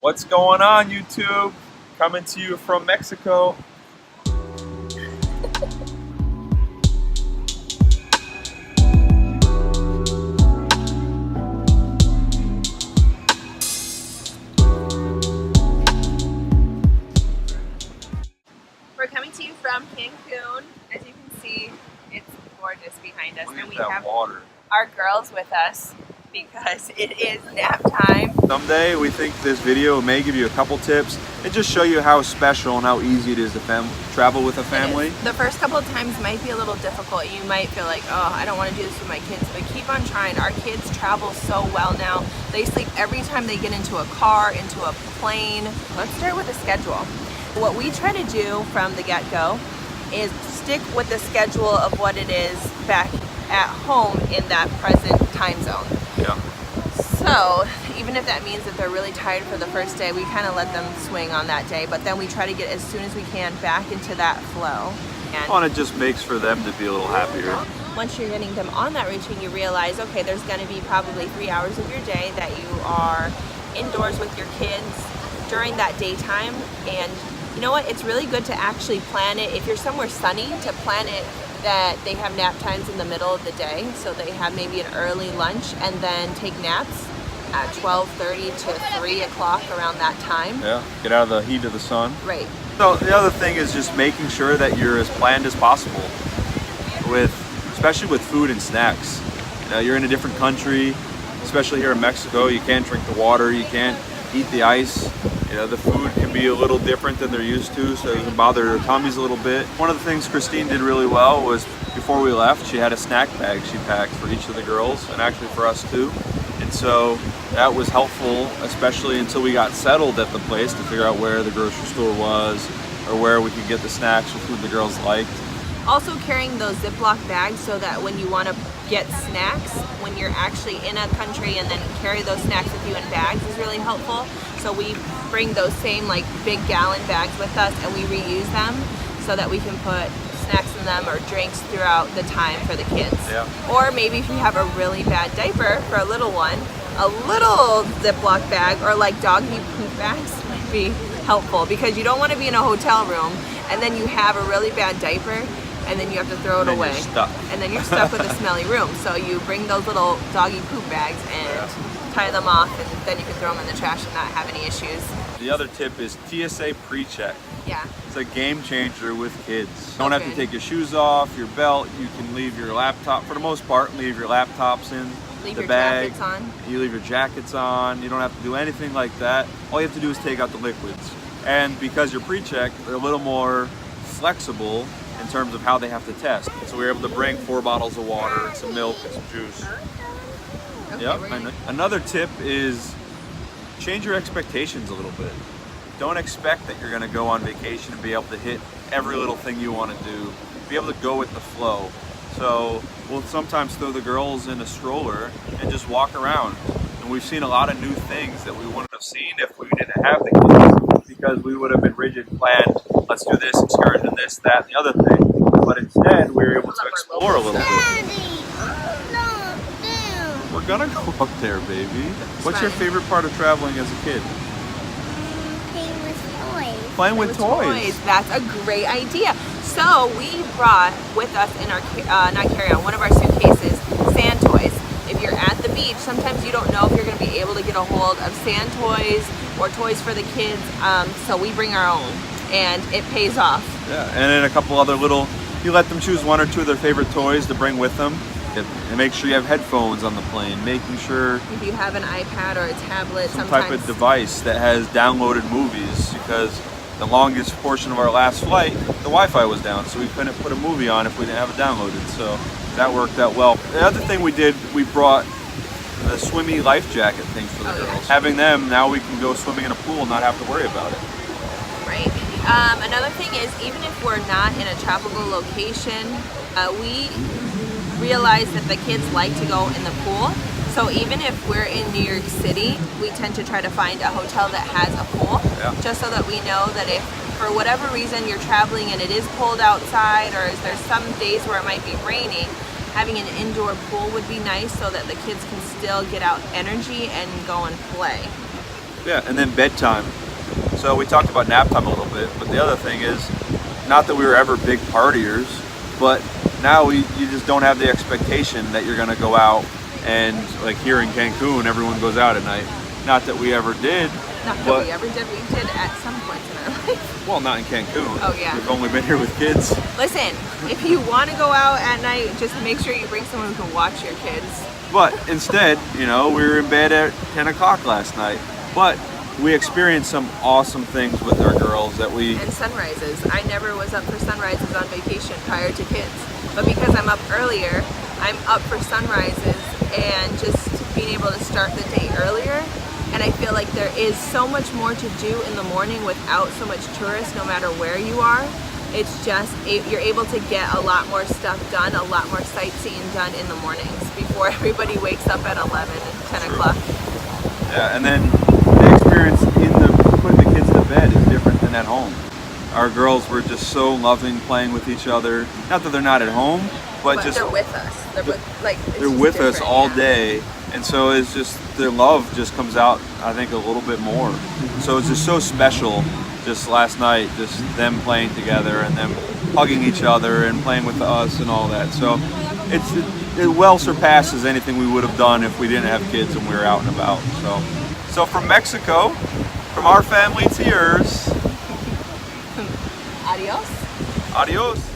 What's going on, YouTube? Coming to you from Mexico. We're coming to you from Cancun. As you can see, it's gorgeous behind us. Look And at we that have water. our girls with us because it is nap time. Someday we think this video may give you a couple tips and just show you how special and how easy it is to travel with a family. The first couple of times might be a little difficult. You might feel like, oh, I don't want to do this with my kids, but keep on trying. Our kids travel so well now. They sleep every time they get into a car, into a plane. Let's start with the schedule. What we try to do from the get-go is stick with the schedule of what it is back at home in that present time zone. Yeah. So even if that means that they're really tired for the first day, we kind of let them swing on that day, but then we try to get as soon as we can back into that flow. And it just makes for them to be a little happier. Once you're getting them on that routine, you realize, okay, there's going to be probably 3 hours of your day that you are indoors with your kids during that daytime. And you know what? It's really good to actually plan it. If you're somewhere sunny, to plan it that they have nap times in the middle of the day. So they have maybe an early lunch and then take naps at 12:30 to 3 o'clock around that time. Yeah, get out of the heat of the sun. Right. So the other thing is just making sure that you're as planned as possible especially with food and snacks. You know, you're in a different country, especially here in Mexico. You can't drink the water, you can't eat the ice. You know, the food can be a little different than they're used to, so you can bother their tummies a little bit. One of the things Christine did really well was before we left, she had a snack bag she packed for each of the girls, and actually for us too. And so that was helpful, especially until we got settled at the place to figure out where the grocery store was or where we could get the snacks or food the girls liked. Also carrying those Ziploc bags so that when you want to get snacks, when you're actually in a country and then carry those snacks with you in bags is really helpful. So we bring those same like big gallon bags with us and we reuse them so that we can put snacks in them or drinks throughout the time for the kids. Yeah. Or maybe if you have a really bad diaper for a little one, a little Ziploc bag or like doggy poop bags might be helpful because you don't want to be in a hotel room and then you have a really bad diaper and then you have to throw it away. You're stuck. And then you're stuck with a smelly room. So you bring those little doggy poop bags and tie them off and then you can throw them in the trash and not have any issues. The other tip is TSA PreCheck. Yeah. It's a game changer with kids. You don't have to take your shoes off, your belt. You can leave your laptop, for the most part, leave your laptops in the bag. Jackets on. You leave your jackets on. You don't have to do anything like that. All you have to do is take out the liquids. And because you're pre-check, they're a little more flexible in terms of how they have to test. So we were able to bring 4 bottles of water, and some milk, and some juice. Okay, Yep. Another tip is change your expectations a little bit. Don't expect that you're going to go on vacation and be able to hit every little thing you want to do. Be able to go with the flow. So we'll sometimes throw the girls in a stroller and just walk around. And we've seen a lot of new things that we wouldn't have seen if we didn't have the kids, because we would have been rigid, planned, let's do this excursion, this, that, and the other thing. But instead, we were able to explore a little bit. We're gonna go up there, baby. What's your favorite part of traveling as a kid? Playing with toys. Playing with toys. That's a great idea. So we brought with us in our, not carry-on, one of our suitcases, sand toys. If you're at the beach, sometimes you don't know if you're going to be able to get a hold of sand toys or toys for the kids. So we bring our own and it pays off. Yeah, and then a couple other little, you let them choose 1 or 2 of their favorite toys to bring with them. And make sure you have headphones on the plane, making sure if you have an iPad or a tablet, some type of device that has downloaded movies, because the longest portion of our last flight, the Wi-Fi was down, so we couldn't put a movie on if we didn't have it downloaded. So that worked out well. The other thing we did, we brought the swimmy life jacket things for the girls. Yeah. Having them, now we can go swimming in a pool and not have to worry about it. Right. Another thing is, even if we're not in a tropical location, we realize that the kids like to go in the pool. So even if we're in New York City, we tend to try to find a hotel that has a pool, just so that we know that if for whatever reason you're traveling and it is cold outside, or there's some days where it might be raining, having an indoor pool would be nice so that the kids can still get out energy and go and play. Yeah, and then bedtime. So we talked about nap time a little bit, but the other thing is, not that we were ever big partiers, but now you just don't have the expectation that you're gonna go out and, like here in Cancun, everyone goes out at night. Not that we ever did. Not that we ever did. We did at some points in our life. Well, not in Cancun. Oh, yeah. We've only been here with kids. Listen, if you want to go out at night, just make sure you bring someone who can watch your kids. But instead, we were in bed at 10 o'clock last night. But we experienced some awesome things with our girls that we... And sunrises. I never was up for sunrises on vacation prior to kids. But because I'm up earlier, I'm up for sunrises and just being able to start the day earlier. And I feel like there is so much more to do in the morning without so much tourists, no matter where you are. It's just, you're able to get a lot more stuff done, a lot more sightseeing done in the mornings before everybody wakes up at 11 and 10 o'clock. Yeah, and then the experience putting the kids to bed is different than at home. Our girls were just so loving playing with each other. Not that they're not at home, but just... they're with us. They're with us all day. And so it's just, their love just comes out, I think, a little bit more. So it's just so special, just last night, just them playing together and them hugging each other and playing with us and all that. So it well surpasses anything we would have done if we didn't have kids and we were out and about. So from Mexico, from our family to yours. Adios. Adios.